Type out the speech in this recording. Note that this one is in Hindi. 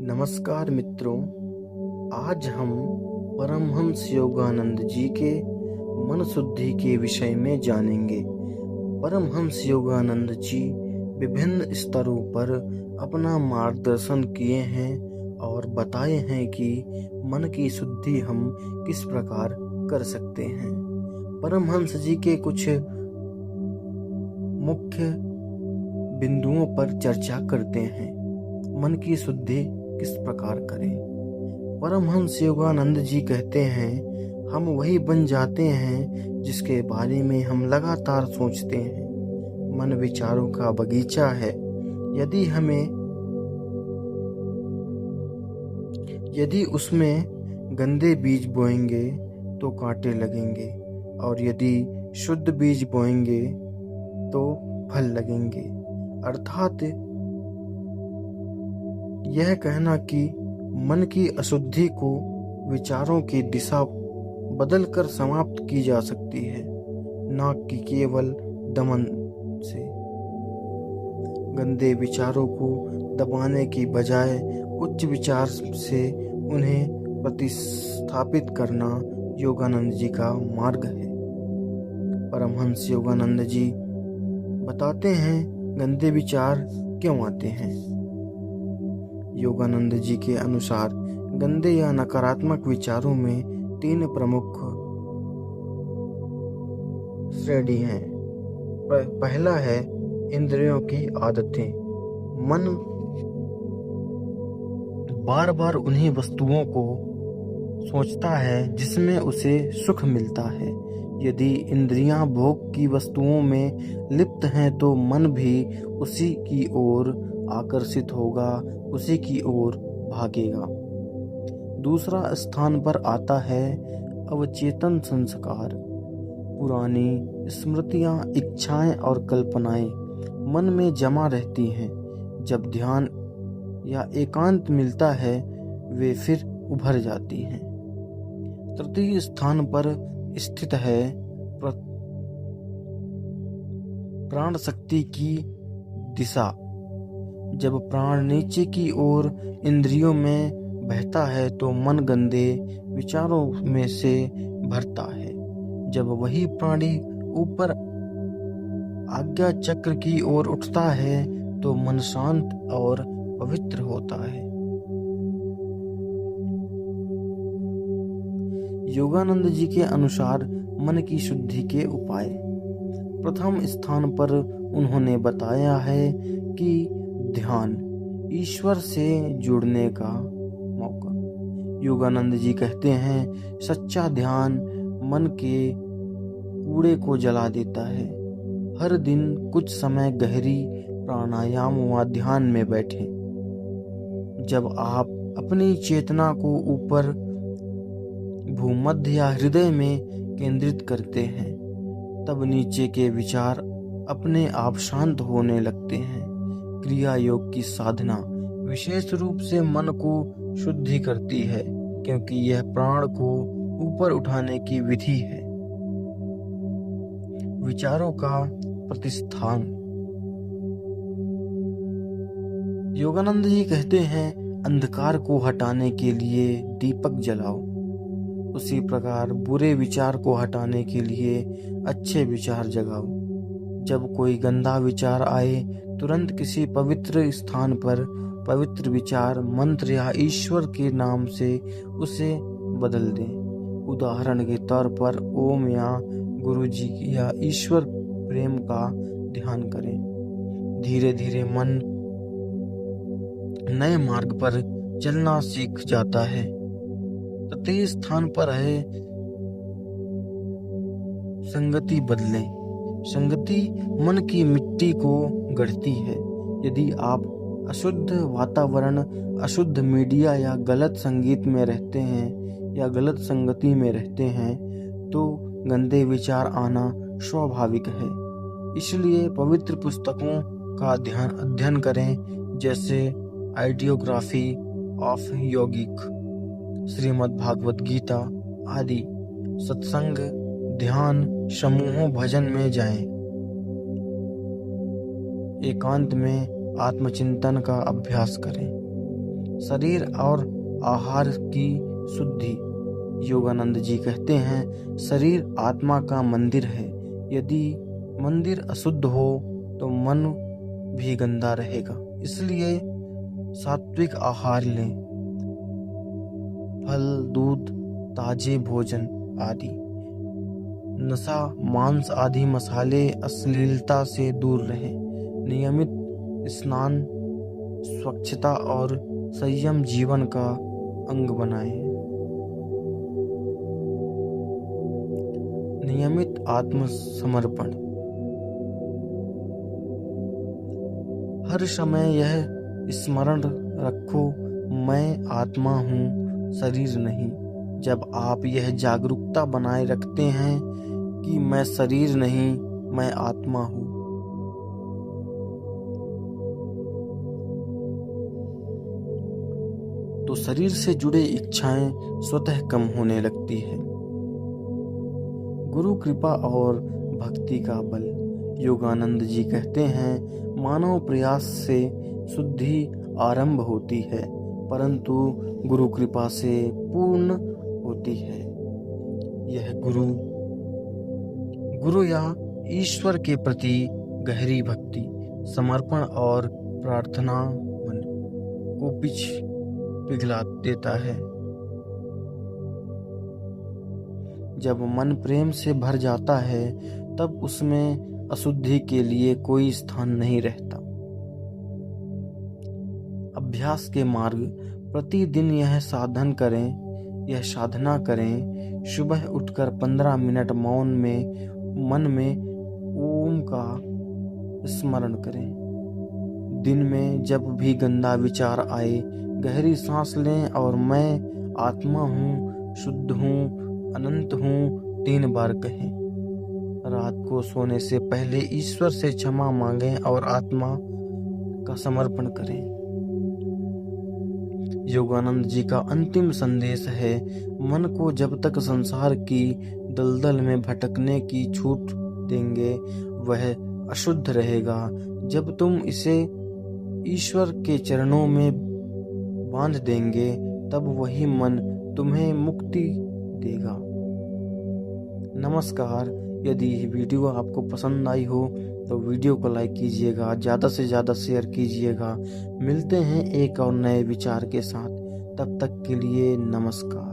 नमस्कार मित्रों, आज हम परमहंस योगानंद जी के मन शुद्धि के विषय में जानेंगे। परमहंस योगानंद जी विभिन्न स्तरों पर अपना मार्गदर्शन किए हैं और बताए हैं कि मन की शुद्धि हम किस प्रकार कर सकते हैं। परमहंस जी के कुछ मुख्य बिंदुओं पर चर्चा करते हैं। मन की शुद्धि किस प्रकार करें। परमहंस योगानंद जी कहते हैं, हम वही बन जाते हैं जिसके बारे में हम लगातार सोचते हैं। मन विचारों का बगीचा है। यदि उसमें गंदे बीज बोएंगे तो कांटे लगेंगे, और यदि शुद्ध बीज बोएंगे तो फल लगेंगे। अर्थात यह कहना कि मन की अशुद्धि को विचारों की दिशा बदलकर समाप्त की जा सकती है, न कि केवल दमन से। गंदे विचारों को दबाने की बजाय उच्च विचार से उन्हें प्रतिस्थापित करना योगानंद जी का मार्ग है। परमहंस योगानंद जी बताते हैं गंदे विचार क्यों आते हैं। योगानंद जी के अनुसार गंदे या नकारात्मक विचारों में 3 प्रमुख श्रेणी हैं। पहला है इंद्रियों की आदतें। मन बार बार उन्हीं वस्तुओं को सोचता है जिसमें उसे सुख मिलता है। यदि इंद्रियां भोग की वस्तुओं में लिप्त हैं तो मन भी उसी की ओर आकर्षित होगा, उसी की ओर भागेगा। दूसरा स्थान पर आता है अवचेतन संस्कार। पुरानी स्मृतियां, इच्छाएं और कल्पनाएं मन में जमा रहती हैं। जब ध्यान या एकांत मिलता है वे फिर उभर जाती हैं। तृतीय स्थान पर स्थित है प्राण शक्ति की दिशा। जब प्राण नीचे की ओर इंद्रियों में बहता है तो मन गंदे विचारों में से भरता है। जब वही प्राणी ऊपर आज्ञा चक्र की ओर उठता है तो मन शांत और पवित्र होता है। योगानंद जी के अनुसार मन की शुद्धि के उपाय। प्रथम स्थान पर उन्होंने बताया है कि ध्यान, ईश्वर से जुड़ने का मौका। योगानंद जी कहते हैं, सच्चा ध्यान मन के कूड़े को जला देता है। हर दिन कुछ समय गहरी प्राणायाम व ध्यान में बैठें। जब आप अपनी चेतना को ऊपर भूमध्य या हृदय में केंद्रित करते हैं तब नीचे के विचार अपने आप शांत होने लगते हैं। क्रिया योग की साधना विशेष रूप से मन को शुद्धि करती है, क्योंकि यह प्राण को ऊपर उठाने की विधि है। विचारों का प्रतिस्थान। योगानंद जी कहते हैं, अंधकार को हटाने के लिए दीपक जलाओ, उसी प्रकार बुरे विचार को हटाने के लिए अच्छे विचार जगाओ। जब कोई गंदा विचार आए तुरंत किसी पवित्र स्थान पर पवित्र विचार, मंत्र या ईश्वर के नाम से उसे बदल दें। उदाहरण के तौर पर ओम या गुरु जी या ईश्वर प्रेम का ध्यान करें। धीरे धीरे मन नए मार्ग पर चलना सीख जाता है। तृतीय स्थान पर है संगति बदलें। संगति मन की मिट्टी को गढ़ती है। यदि आप अशुद्ध वातावरण, अशुद्ध मीडिया या गलत संगीत में रहते हैं या गलत संगति में रहते हैं तो गंदे विचार आना स्वाभाविक है। इसलिए पवित्र पुस्तकों का अध्ययन करें, जैसे आइडियोग्राफी ऑफ यौगिक, श्रीमद् भागवत गीता आदि। सत्संग, ध्यान, समूहों, भजन में जाएं। एकांत में आत्मचिंतन का अभ्यास करें। शरीर और आहार की शुद्धि। योगानंद जी कहते हैं, शरीर आत्मा का मंदिर है। यदि मंदिर अशुद्ध हो तो मन भी गंदा रहेगा। इसलिए सात्विक आहार लें, फल, दूध, ताजे भोजन आदि। नशा, मांस आदि मसाले, अश्लीलता से दूर रहें। नियमित स्नान, स्वच्छता और संयम जीवन का अंग बनाएं। नियमित आत्मसमर्पण। हर समय यह स्मरण रखो, मैं आत्मा हूँ, शरीर नहीं। जब आप यह जागरूकता बनाए रखते हैं कि मैं शरीर नहीं, मैं आत्मा हूँ, तो शरीर से जुड़े इच्छाएं स्वतः कम होने लगती है। गुरु कृपा और भक्ति का बल। योगानंद जी कहते हैं, मानव प्रयास से शुद्धि आरंभ होती है, परंतु गुरु कृपा से पूर्ण होती है। यह गुरु या ईश्वर के प्रति गहरी भक्ति, समर्पण और प्रार्थना मन को पिघला देता है। जब मन प्रेम से भर जाता है, तब उसमें अशुद्धि के लिए कोई स्थान नहीं रहता। अभ्यास के मार्ग। प्रतिदिन यह साधना करें। सुबह उठकर 15 मिनट मौन में मन में ओम का स्मरण करें। दिन में जब भी गंदा विचार आए, गहरी सांस लें और मैं आत्मा हूँ, शुद्ध हूँ, अनंत हूँ 3 बार कहें। रात को सोने से पहले ईश्वर से क्षमा मांगें और आत्मा का समर्पण करें। योगानंद जी का अंतिम संदेश है, मन को जब तक संसार की दलदल में भटकने की छूट देंगे, वह अशुद्ध रहेगा। जब तुम इसे ईश्वर के चरणों में बांध देंगे, तब वही मन तुम्हें मुक्ति देगा। नमस्कार। यदि यह वीडियो आपको पसंद आई हो तो वीडियो को लाइक कीजिएगा, ज़्यादा से ज़्यादा शेयर कीजिएगा। मिलते हैं एक और नए विचार के साथ। तब तक के लिए नमस्कार।